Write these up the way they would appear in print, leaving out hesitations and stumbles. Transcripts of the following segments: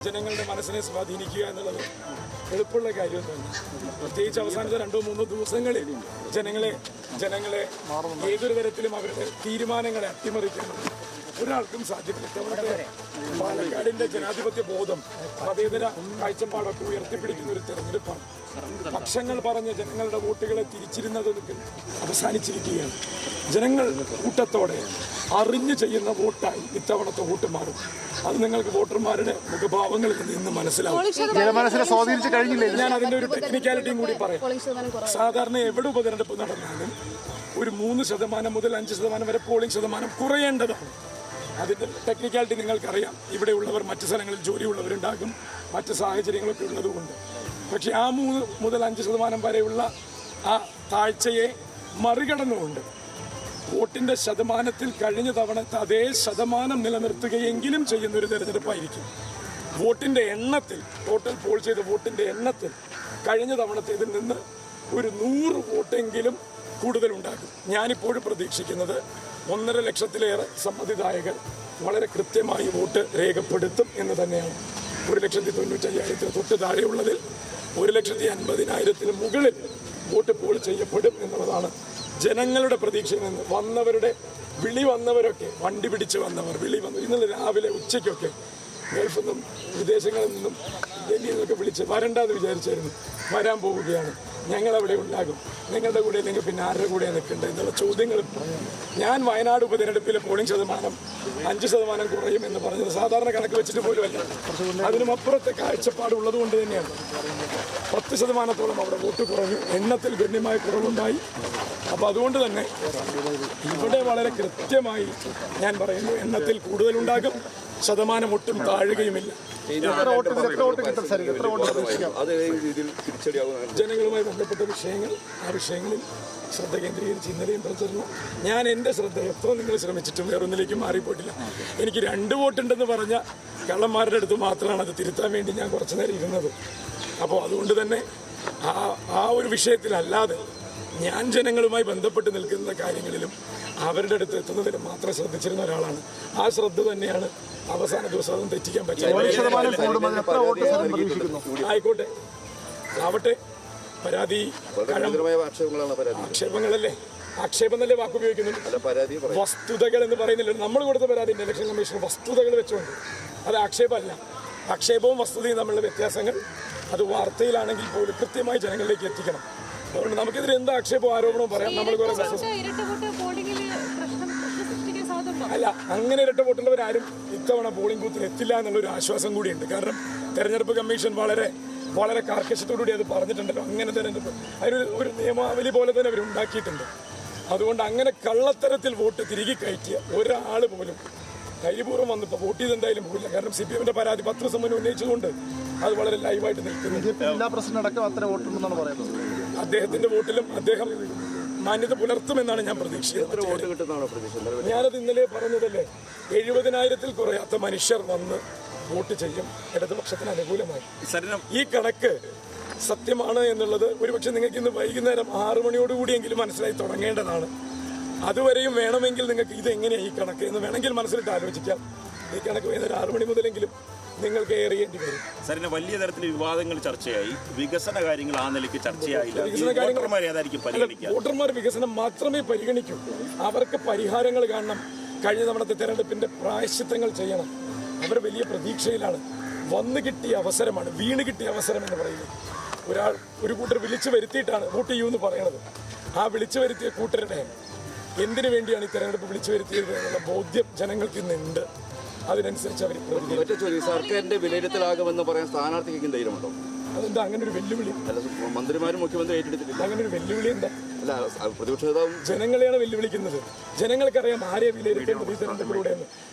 ജനങ്ങളുടെ മനസ്സിനെ സ്വാധീനിക്കുക എന്നുള്ളത് എളുപ്പമുള്ള കാര്യമൊന്നുമല്ല. പ്രത്യേകിച്ച് അവസാനത്തെ 2-3 ദിവസങ്ങളിൽ ജനങ്ങളെ ഏതൊരു തരത്തിലും അവരുടെ തീരുമാനങ്ങളെ അട്ടിമറിക്കണം ഒരാൾക്കും സാധ്യമല്ല. ഇത്തവണത്തെ പാലക്കാടിന്റെ ജനാധിപത്യ ബോധം മതേതര കാഴ്ചപ്പാടൊക്കെ ഉയർത്തിപ്പിടിക്കുന്ന ഒരു തെരഞ്ഞെടുപ്പാണ്. പക്ഷങ്ങൾ പറഞ്ഞ് ജനങ്ങളുടെ വോട്ടുകളെ തിരിച്ചിരുന്നതൊക്കെ അവസാനിച്ചിരിക്കുകയാണ്. ജനങ്ങൾ കൂട്ടത്തോടെ അറിഞ്ഞു ചെയ്യുന്ന വോട്ടായി ഇത്തവണത്തെ വോട്ട് മാറും. അത് നിങ്ങൾക്ക് വോട്ടർമാരുടെ മുഖഭാവങ്ങളിൽ നിന്ന് മനസ്സിലാവും. ഞാൻ അതിന്റെ ഒരു ടെക്നിക്കാലിറ്റിയും കൂടി പറയാം. സാധാരണ എവിടെ ഉപതെരഞ്ഞെടുപ്പ് നടന്നാലും ഒരു 3% മുതൽ 5% വരെ പോളിംഗ് ശതമാനം കുറയേണ്ടതാണ്. അതിന്റെ ടെക്നിക്കാലിറ്റി നിങ്ങൾക്കറിയാം. ഇവിടെയുള്ളവർ മറ്റു സ്ഥലങ്ങളിൽ ജോലിയുള്ളവരുണ്ടാകും, മറ്റ് സാഹചര്യങ്ങളൊക്കെ ഉള്ളതുകൊണ്ട്. പക്ഷെ ആ 3 മുതൽ 5% വരെയുള്ള ആ താഴ്ചയെ മറികടന്നുകൊണ്ട് വോട്ടിന്റെ ശതമാനത്തിൽ കഴിഞ്ഞ തവണത്തെ അതേ ശതമാനം നിലനിർത്തുകയെങ്കിലും ചെയ്യുന്ന ഒരു തെരഞ്ഞെടുപ്പായിരിക്കും. വോട്ടിന്റെ എണ്ണത്തിൽ, ടോട്ടൽ പോൾ ചെയ്ത വോട്ടിന്റെ എണ്ണത്തിൽ കഴിഞ്ഞ തവണത്തേതിൽ നിന്ന് ഒരു 100 വോട്ടെങ്കിലും കൂടുതലുണ്ടാകും. ഞാനിപ്പോഴും പ്രതീക്ഷിക്കുന്നത് 1.5 ലക്ഷത്തിലേറെ സമ്മതിദായകർ വളരെ കൃത്യമായി വോട്ട് രേഖപ്പെടുത്തും എന്ന് തന്നെയാണ്. 1,95,000 തൊട്ട് താഴെയുള്ളതിൽ 1,50,000 മുകളിൽ വോട്ട് പോൾ ചെയ്യപ്പെടും എന്നുള്ളതാണ് ജനങ്ങളുടെ പ്രതീക്ഷയിൽ നിന്ന്. വിളി വന്നവരൊക്കെ, വണ്ടി പിടിച്ച് വന്നവർ, ഇന്നലെ രാവിലെ ഉച്ചയ്ക്കൊക്കെ ഗൾഫിൽ നിന്നും വിദേശങ്ങളിൽ നിന്നും ഡൽഹിയിൽ നിന്നൊക്കെ വിളിച്ച് വരണ്ടെന്ന് വിചാരിച്ചായിരുന്നു. വരാൻ പോവുകയാണ്, ഞങ്ങളവിടെ ഉണ്ടാകും, നിങ്ങളുടെ കൂടെ അല്ലെങ്കിൽ പിന്നെ ആരുടെ കൂടെ നിൽക്കേണ്ടത് എന്നുള്ള ചോദ്യങ്ങളും. ഞാൻ വയനാട് ഉപതെരഞ്ഞെടുപ്പിലെ പോളിംഗ് ശതമാനം 5% കുറയും എന്ന് പറഞ്ഞത് സാധാരണ കണക്ക് വെച്ചിട്ട് പോലുമല്ല. അതിനുമപ്പുറത്തെ കാഴ്ചപ്പാടുള്ളത് കൊണ്ട് തന്നെയാണ്. 10% അവിടെ വോട്ട് കുറഞ്ഞു, എണ്ണത്തിൽ ഗണ്യമായ കുറവുണ്ടായി. അപ്പോൾ അതുകൊണ്ട് തന്നെ ഇവിടെ വളരെ കൃത്യമായി ഞാൻ പറയുന്നു, എണ്ണത്തിൽ കൂടുതലുണ്ടാകും, ശതമാനം ഒട്ടും താഴുകയുമില്ല. ജനങ്ങളുമായി ബന്ധപ്പെട്ട വിഷയങ്ങൾ, ആ വിഷയങ്ങളിൽ ശ്രദ്ധ കേന്ദ്രീകരിച്ച് ഇന്നലെയും പ്രചരണം. ഞാൻ എൻ്റെ ശ്രദ്ധ എത്ര നിങ്ങൾ ശ്രമിച്ചിട്ടും വേറൊന്നിലേക്കും മാറിപ്പോയിട്ടില്ല. എനിക്ക് 2 വോട്ടുണ്ടെന്ന് പറഞ്ഞ കള്ളന്മാരുടെ അടുത്ത് മാത്രമാണ് അത് തിരുത്താൻ വേണ്ടി ഞാൻ കുറച്ചു നേരം ഇരുന്നത്. അപ്പോൾ അതുകൊണ്ട് തന്നെ ആ ഒരു വിഷയത്തിലല്ലാതെ ഞാൻ ജനങ്ങളുമായി ബന്ധപ്പെട്ട് നിൽക്കുന്ന കാര്യങ്ങളിലും അവരുടെ അടുത്ത് എത്തുന്നതിലും മാത്രം ശ്രദ്ധിച്ചിരുന്ന ഒരാളാണ്. ആ ശ്രദ്ധ തന്നെയാണ് അവസാന ദിവസം അതും തെറ്റിക്കാൻ പറ്റില്ല. ആയിക്കോട്ടെ, ആവട്ടെ. പരാതി ആക്ഷേപങ്ങളല്ലേ, ആക്ഷേപം എന്നല്ലേ വാക്കുപയോഗിക്കുന്നുണ്ട്. വസ്തുതകൾ എന്ന് പറയുന്നില്ല. നമ്മൾ കൊടുത്ത പരാതി ഇലക്ഷൻ കമ്മീഷൻ വസ്തുതകൾ വെച്ചുകൊണ്ട്, അത് ആക്ഷേപമല്ല. ആക്ഷേപവും വസ്തുതയും തമ്മിലുള്ള വ്യത്യാസങ്ങൾ അത് വാർത്തയിലാണെങ്കിൽ പോലും കൃത്യമായി ജനങ്ങളിലേക്ക് എത്തിക്കണം. അതുകൊണ്ട് നമുക്കെതിരെ എന്ത് ആക്ഷേപവും ആരോപണവും പറയാം. നമ്മൾ അല്ല, അങ്ങനെ ഇരട്ട വോട്ടുള്ളവരാരും ഇത്തവണ പോളിംഗ് ബൂത്തിൽ എത്തില്ല എന്നുള്ളൊരു ആശ്വാസം കൂടിയുണ്ട്. കാരണം തെരഞ്ഞെടുപ്പ് കമ്മീഷൻ വളരെ വളരെ കാർക്കശ്യത്തോടുകൂടി അത് പറഞ്ഞിട്ടുണ്ടല്ലോ. അങ്ങനെ തെരഞ്ഞെടുപ്പ് ഒരു നിയമാവലി പോലെ തന്നെ അവർ ഉണ്ടാക്കിയിട്ടുണ്ട്. അതുകൊണ്ട് അങ്ങനെ കള്ളത്തരത്തിൽ വോട്ട് തിരികെ കയറ്റിയ ഒരാൾ പോലും ധൈര്യപൂർവ്വം വന്നിപ്പോൾ വോട്ട് ചെയ്ത് എന്തായാലും പോകില്ല. കാരണം CPM-ന്റെ പരാതി 10 ദിവസം മുന്നേ ഉന്നയിച്ചതുകൊണ്ട് അത് വളരെ ലൈവായിട്ട് നിൽക്കുന്നു. അദ്ദേഹത്തിന്റെ വോട്ടിലും അദ്ദേഹം മാന്യത പുലർത്തുമെന്നാണ് ഞാൻ പ്രതീക്ഷിക്കുന്നത്. ഞാനത് ഇന്നലെ പറഞ്ഞതല്ലേ, 70,000-ൽ കുറയാത്ത മനുഷ്യർ വന്ന് വോട്ട് ചെയ്യും ഇടതുപക്ഷത്തിന് അനുകൂലമായി. ഈ കണക്ക് സത്യമാണ് എന്നുള്ളത് ഒരുപക്ഷെ നിങ്ങൾക്ക് ഇന്ന് വൈകുന്നേരം 6 മണിയോടുകൂടിയെങ്കിലും മനസ്സിലായി തുടങ്ങേണ്ടതാണ്. അതുവരെയും വേണമെങ്കിൽ നിങ്ങൾക്ക് ഇതെങ്ങനെയാണ് ഈ കണക്ക് എന്ന് വേണമെങ്കിൽ മനസ്സിലിട്ട് ആലോചിക്കാം. ഈ കണക്ക് വൈകുന്നേരം 6 മണി മുതലെങ്കിലും നിങ്ങൾക്ക് ഏറിയേണ്ടി വരും. സാറിന് വലിയ തരത്തിൽ വിവാദങ്ങൾ ചർച്ചയായി, വികസന കാര്യങ്ങൾ ആ നിലയ്ക്ക് ചർച്ചയായില്ല. വോട്ടർമാർ വികസനം മാത്രമേ പരിഗണിക്കൂ. അവർക്ക് പരിഹാരങ്ങൾ കാണണം. കഴിഞ്ഞ തവണത്തെ തെരഞ്ഞെടുപ്പിന്റെ പ്രായശ്ചിത്തങ്ങൾ ചെയ്യണം. അവർ വലിയ പ്രതീക്ഷയിലാണ്. വന്നു കിട്ടിയ അവസരമാണ്, വീണ് കിട്ടിയ അവസരം എന്ന് പറയുന്നത്. ഒരു കൂട്ടർ വിളിച്ചു വരുത്തിയിട്ടാണ് വോട്ട് ചെയ്യുമെന്ന് പറയണത്. ആ വിളിച്ചു വരുത്തിയ കൂട്ടരുടെ എന്തിനു വേണ്ടിയാണ് ഈ തെരഞ്ഞെടുപ്പ് വിളിച്ചു വരുത്തിയത് എന്നുള്ള ബോധ്യം ജനങ്ങൾക്ക് ഇന്നുണ്ട്. അതിനനുസരിച്ച് അവർ സർക്കാരിന്റെ വിലയിരുത്തലാകുമെന്ന് പറയാൻ സ്ഥാനാർത്ഥിക്ക് ധൈര്യമുണ്ടോ? അതെന്താ അങ്ങനെ ഒരു വെല്ലുവിളി? മന്ത്രിമാരും മുഖ്യമന്ത്രി ഏറ്റെടുത്തിട്ടില്ല. അങ്ങനെ ഒരു വെല്ലുവിളി എന്താ? അല്ല, പ്രതിപക്ഷ നേതാവും ജനങ്ങളെയാണ് വെല്ലുവിളിക്കുന്നത്. ജനങ്ങൾക്കറിയാം ആരെയാണ് വിലയിരുത്തേണ്ടത് ഈ തെരഞ്ഞെടുപ്പിലൂടെയെന്ന്.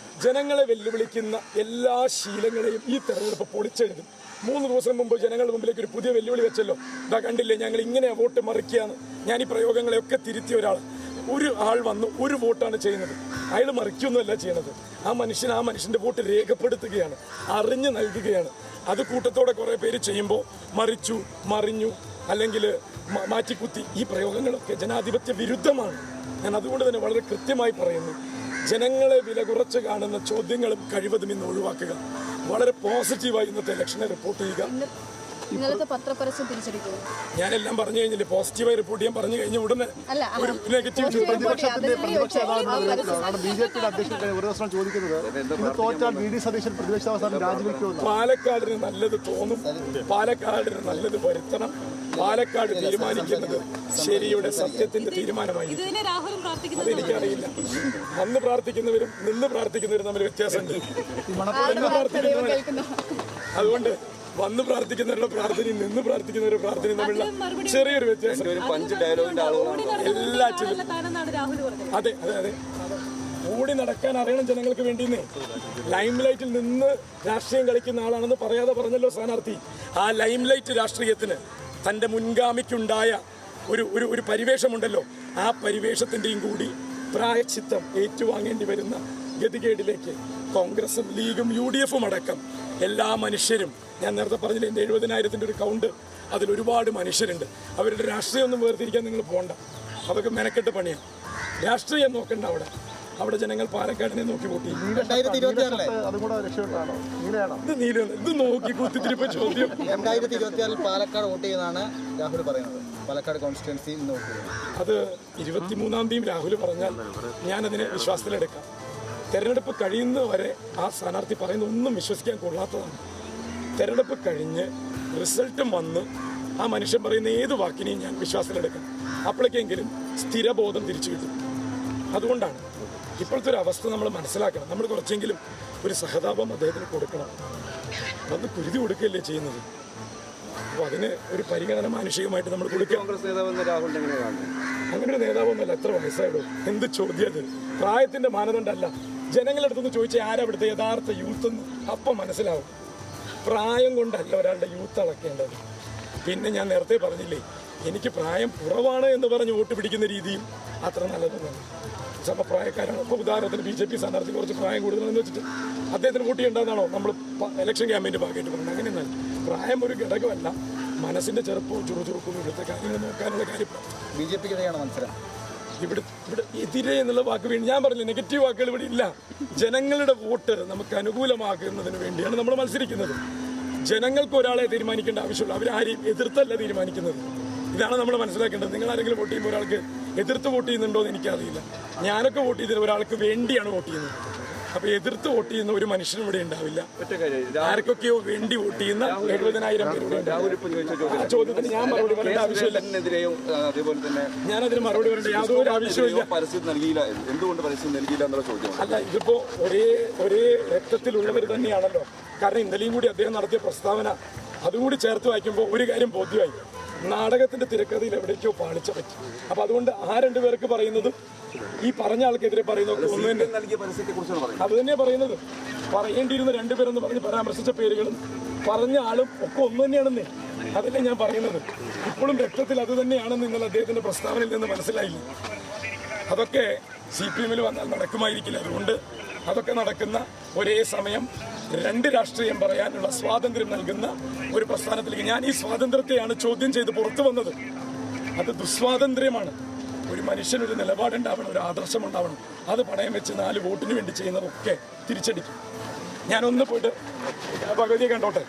ജനങ്ങളെ വെല്ലുവിളിക്കുന്ന എല്ലാ ശീലങ്ങളെയും ഈ തെരഞ്ഞെടുപ്പ് പൊളിച്ചെഴുതും. 3 ദിവസം മുമ്പ് ജനങ്ങളുടെ മുമ്പിലേക്ക് ഒരു പുതിയ വെല്ലുവിളി വെച്ചല്ലോ. ഇതാ കണ്ടില്ലേ, ഞങ്ങൾ ഇങ്ങനെ വോട്ട് മറിക്കുകയാണ്. ഞാൻ ഈ പ്രയോഗങ്ങളെയൊക്കെ തിരുത്തിയ ഒരാൾ. ഒരു ആൾ വന്ന് ഒരു വോട്ടാണ് ചെയ്യുന്നത്. അയാൾ മറിക്കൊന്നുമല്ല ചെയ്യുന്നത്. ആ മനുഷ്യൻ്റെ വോട്ട് രേഖപ്പെടുത്തുകയാണ്, അറിഞ്ഞു നൽകുകയാണ്. അത് കൂട്ടത്തോടെ കുറേ പേര് ചെയ്യുമ്പോൾ മറിച്ചു, മറിഞ്ഞു, അല്ലെങ്കിൽ മാറ്റിക്കുത്തി, ഈ പ്രയോഗങ്ങളൊക്കെ ജനാധിപത്യ വിരുദ്ധമാണ്. ഞാൻ അതുകൊണ്ട് തന്നെ വളരെ കൃത്യമായി പറയുന്നു, ജനങ്ങളെ വില കുറച്ച് കാണുന്ന ചോദ്യങ്ങളും കഴിവതും ഇന്ന് ഒഴിവാക്കുക. വളരെ പോസിറ്റീവായി ഇന്നത്തെ ഇലക്ഷനെ റിപ്പോർട്ട് ചെയ്യുക. ഇന്നലത്തെ പത്രപരസ്യം തിരിച്ചടിക്കുന്നു. ഞാനെല്ലാം പറഞ്ഞു കഴിഞ്ഞില്ലേ, പോസിറ്റീവായി റിപ്പോർട്ട് ചെയ്യാൻ പറഞ്ഞു കഴിഞ്ഞ ഉടനെ ഒരു നെഗറ്റീവ് പ്രതിപക്ഷത്തിന്റെ ബി ജെ പിയുടെ അധ്യക്ഷൻ ഒരു ദിവസം ചോദിക്കുന്നത് ഇന്ന് തോറ്റാൽ വി ഡി സതീശൻ പ്രതിപക്ഷ അവസാനം രാജിവെക്കുമെന്ന്. പാലക്കാടിന് നല്ലത് തോന്നും, പാലക്കാടിന് നല്ലത് വരുത്തണം. പാലക്കാട് തീരുമാനിക്കുന്നത് ശരിയുടെ സത്യത്തിന്റെ തീരുമാനമായിരിക്കും. അതെനിക്കറിയില്ല. അന്ന് പ്രാർത്ഥിക്കുന്നവരും നിന്ന് പ്രാർത്ഥിക്കുന്നവരും തമ്മിൽ വ്യത്യാസമുണ്ട്. അതുകൊണ്ട് വന്ന് പ്രാർത്ഥിക്കുന്നവരുടെ പ്രാർത്ഥനയും നിന്ന് പ്രാർത്ഥിക്കുന്നവരുടെ പ്രാർത്ഥനയും തമ്മിലുള്ള ചെറിയൊരു വ്യത്യാസം എല്ലാറ്റിലും. അതെ അതെ അതെ, ഓടി നടക്കാൻ അറിയണം ജനങ്ങൾക്ക് വേണ്ടിയെന്നേ. ലൈം ലൈറ്റിൽ നിന്ന് രാഷ്ട്രീയം കളിക്കുന്ന ആളാണെന്ന് പറയാതെ പറഞ്ഞല്ലോ സ്ഥാനാർത്ഥി. ആ ലൈം ലൈറ്റ് രാഷ്ട്രീയത്തിന് തൻ്റെ മുൻഗാമിക്കുണ്ടായ ഒരു പരിവേഷമുണ്ടല്ലോ, ആ പരിവേഷത്തിൻ്റെയും കൂടി പ്രായശ്ചിത്തം ഏറ്റുവാങ്ങേണ്ടി വരുന്ന ഗതികേടിലേക്ക് കോൺഗ്രസും ലീഗും UDF-ഉം അടക്കം എല്ലാ മനുഷ്യരും, ഞാൻ നേരത്തെ പറഞ്ഞില്ല എൻ്റെ 70,000-ൻ്റെ ഒരു കൗണ്ട്, അതിലൊരുപാട് മനുഷ്യരുണ്ട്. അവരുടെ രാഷ്ട്രീയം ഒന്നും വേർതിരിക്കാൻ നിങ്ങൾ പോകണ്ട, അതൊക്കെ മെനക്കെട്ട് പണിയാണ്. രാഷ്ട്രീയം നോക്കണ്ട. അവിടെ ജനങ്ങൾ പാലക്കാടിനെ നോക്കി വോട്ട് ചെയ്യും. ഇത് നോക്കി കുത്തിത്തിരിപ്പ് ചോദ്യം. 2024 പാലക്കാട് വോട്ട് ചെയ്യുന്നതാണ് രാഹുൽ പറയുന്നത്. പാലക്കാട് കോൺസ്റ്റിറ്റ്യുവൻസി അത് 23-ാം തീയതി രാഹുൽ പറഞ്ഞാൽ ഞാനതിനെ വിശ്വാസത്തിലെടുക്കാം. തെരഞ്ഞെടുപ്പ് കഴിയുന്നവരെ ആ സ്ഥാനാർത്ഥി പറയുന്ന ഒന്നും വിശ്വസിക്കാൻ കൊള്ളാത്തതാണ്. തെരഞ്ഞെടുപ്പ് കഴിഞ്ഞ് റിസൾട്ടും വന്ന് ആ മനുഷ്യൻ പറയുന്ന ഏത് വാക്കിനെയും ഞാൻ വിശ്വാസത്തിലെടുക്കാം. അപ്പോഴേക്കെങ്കിലും സ്ഥിരബോധം തിരിച്ചു കിട്ടും. അതുകൊണ്ടാണ് ഇപ്പോഴത്തെ ഒരു അവസ്ഥ നമ്മൾ മനസ്സിലാക്കണം. നമ്മൾ കുറച്ചെങ്കിലും ഒരു സഹതാപം അദ്ദേഹത്തിന് കൊടുക്കണം. അത് കുരുതി കൊടുക്കുകയല്ലേ ചെയ്യുന്നത്. അപ്പോൾ അതിന് ഒരു പരിഗണന മാനുഷികമായിട്ട് നമ്മൾ കൊടുക്കുക. അങ്ങനെ ഒരു നേതാവൊന്നുമല്ല. എത്ര വയസ്സായിടും? എന്ത് ചോദ്യം അത്? പ്രായത്തിന്റെ മാനദണ്ഡമല്ല. ജനങ്ങളുടെ അടുത്തുനിന്ന് ചോദിച്ചാൽ ആരാ ഇവിടുത്തെ യഥാർത്ഥ യൂത്ത് എന്ന് അപ്പം മനസ്സിലാവും. പ്രായം കൊണ്ടല്ല ഒരാളുടെ യൂത്ത് അളക്കേണ്ടത്. പിന്നെ ഞാൻ നേരത്തെ പറഞ്ഞില്ലേ, എനിക്ക് പ്രായം കുറവാണ് എന്ന് പറഞ്ഞ് വോട്ട് പിടിക്കുന്ന രീതിയും അത്ര നല്ലതൊന്നുമല്ല. സമപ്രായക്കാരാണ്. ഇപ്പോൾ ഉദാഹരണത്തിന് BJP സ്ഥാനാർത്ഥി കുറച്ച് പ്രായം കൂടുതലെന്ന് വെച്ചിട്ട് അദ്ദേഹത്തിന് വോട്ട് ചെയ്യേണ്ടതാണോ നമ്മൾ ഇലക്ഷൻ ക്യാമ്പയിൻ്റെ ഭാഗമായിട്ട് പറഞ്ഞത്? അങ്ങനെയൊന്നും പ്രായം ഒരു ഘടകമല്ല. മനസ്സിന്റെ ചെറുപ്പവും ചുറുചുറുക്കും ഇവിടുത്തെ കാര്യങ്ങൾ നോക്കാനുള്ള കാര്യം. BJP മത്സരം ഇവിടെ എതിരെ എന്നുള്ള വാക്ക് വേണ്ടി ഞാൻ പറഞ്ഞു, നെഗറ്റീവ് വാക്കുകൾ ഇവിടെ ഇല്ല. ജനങ്ങളുടെ വോട്ട് നമുക്ക് അനുകൂലമാക്കുന്നതിന് വേണ്ടിയാണ് നമ്മൾ മത്സരിക്കുന്നത്. ജനങ്ങൾക്ക് ഒരാളെ തീരുമാനിക്കേണ്ട ആവശ്യമുള്ളൂ. അവരാരെയും എതിർത്തല്ല തീരുമാനിക്കുന്നത്. ഇതാണ് നമ്മൾ മനസ്സിലാക്കേണ്ടത്. നിങ്ങൾ ആരെങ്കിലും വോട്ട് ചെയ്യുമ്പോൾ ഒരാൾക്ക് എതിർത്ത് വോട്ട് ചെയ്യുന്നുണ്ടോ എന്ന് എനിക്കറിയില്ല. ഞാനൊക്കെ വോട്ട് ചെയ്തത് ഒരാൾക്ക് വേണ്ടിയാണ് വോട്ട് ചെയ്യുന്നത്. അപ്പോൾ എതിർത്ത് വോട്ട് ചെയ്യുന്ന ഒരു മനുഷ്യനും ഇവിടെ ഉണ്ടാവില്ല. ആർക്കൊക്കെയോ വേണ്ടി വോട്ട് ചെയ്യുന്ന 70,000 പേര്. ആ ചോദ്യത്തിന് ഞാൻ മറുപടി പറയേണ്ട ആവശ്യമില്ല. ഞാനതിന് മറുപടി പറയേണ്ട യാതൊരു ആവശ്യമില്ല. അല്ല, ഇതിപ്പോ ഒരേ രക്തത്തിലുള്ളവർ തന്നെയാണല്ലോ. കാരണം ഇന്നലെയും കൂടി അദ്ദേഹം നടത്തിയ പ്രസ്താവന അതുകൂടി ചേർത്ത് വായിക്കുമ്പോൾ ഒരു കാര്യം ബോധ്യമായി. നാടകത്തിന്റെ തിരക്കഥയിൽ എവിടേക്കോ പാളിച്ച പറ്റി. അപ്പൊ അതുകൊണ്ട് ആ രണ്ടുപേർക്ക് പറയുന്നതും ഈ പറഞ്ഞ ആൾക്കെതിരെ പറയുന്നതൊക്കെ ഒന്ന് തന്നെ. അത് തന്നെയാ പറയുന്നത്. പറയേണ്ടിയിരുന്ന രണ്ടുപേരെന്ന് പറഞ്ഞ് പരാമർശിച്ച പേരുകളും പറഞ്ഞ ആളും ഒക്കെ ഒന്ന് തന്നെയാണെന്നേ. അതല്ലേ ഞാൻ പറയുന്നത്. ഇപ്പോഴും രക്തത്തിൽ അത് തന്നെയാണെന്ന് ഇന്നലെ അദ്ദേഹത്തിന്റെ പ്രസ്താവനയിൽ നിന്ന് മനസ്സിലായില്ല. അതൊക്കെ CPM-ൽ വന്നാൽ നടക്കുമായിരിക്കില്ല. അതുകൊണ്ട് അതൊക്കെ നടക്കുന്ന ഒരേ സമയം രണ്ട് രാഷ്ട്രീയം പറയാനുള്ള സ്വാതന്ത്ര്യം നൽകുന്ന ഒരു പ്രസ്ഥാനത്തിലേക്ക് ഞാൻ ഈ സ്വാതന്ത്ര്യത്തെയാണ് ചോദ്യം ചെയ്ത് പുറത്തു വന്നത്. അത് ദുസ്വാതന്ത്ര്യമാണ്. ഒരു മനുഷ്യനൊരു നിലപാടുണ്ടാവണം, ഒരു ആദർശം ഉണ്ടാവണം. അത് പണയം വെച്ച് 4 വോട്ടിന് വേണ്ടി ചെയ്യുന്നതൊക്കെ തിരിച്ചടിക്കും. ഞാനൊന്ന് പോയിട്ട് ഭഗവതിയെ കണ്ടോട്ടെ.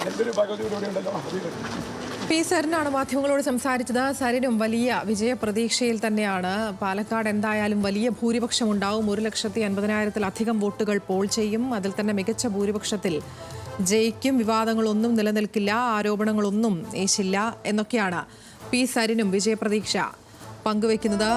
എന്തൊരു ഭഗവതിയോടെ ഉണ്ടല്ലോ. പി സരിനാണ് മാധ്യമങ്ങളോട് സംസാരിച്ചത്. സരിനും വലിയ വിജയപ്രതീക്ഷയിൽ തന്നെയാണ്. പാലക്കാട് എന്തായാലും വലിയ ഭൂരിപക്ഷം ഉണ്ടാവും. 1,50,000-ത്തിലധികം വോട്ടുകൾ പോൾ ചെയ്യും. അതിൽ തന്നെ മികച്ച ഭൂരിപക്ഷത്തിൽ ജയിക്കും. വിവാദങ്ങളൊന്നും നിലനിൽക്കില്ല, ആരോപണങ്ങളൊന്നും ഏശില്ല എന്നൊക്കെയാണ് പി സരിനും വിജയപ്രതീക്ഷ പങ്കുവയ്ക്കുന്നത്.